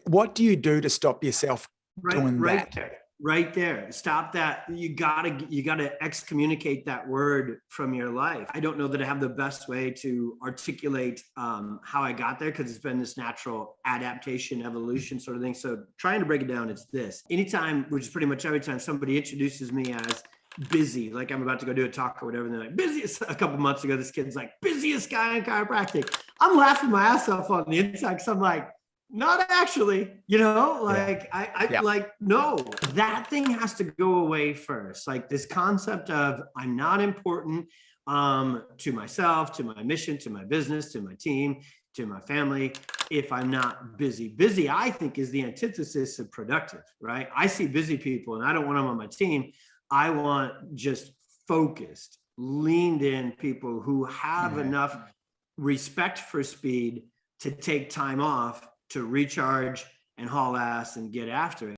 What do you do to stop yourself doing right that? there. Right there. Stop that. You gotta excommunicate that word from your life. I don't know that I have the best way to articulate how I got there, because it's been this natural adaptation, evolution sort of thing. So trying to break it down, it's this. Anytime, which is pretty much every time somebody introduces me as busy, like I'm about to go do a talk or whatever, and they're like, busiest. A couple months ago, this kid's like, busiest guy in chiropractic. I'm laughing my ass off on the inside, because I'm like, not actually, like like, no, that thing has to go away first. Like this concept of I'm not important to myself, to my mission, to my business, to my team, to my family, if I'm not busy. Busy, I think, is the antithesis of productive, right? I see busy people and I don't want them on my team. I want just focused, leaned in people who have enough respect for speed to take time off to recharge and haul ass and get after it.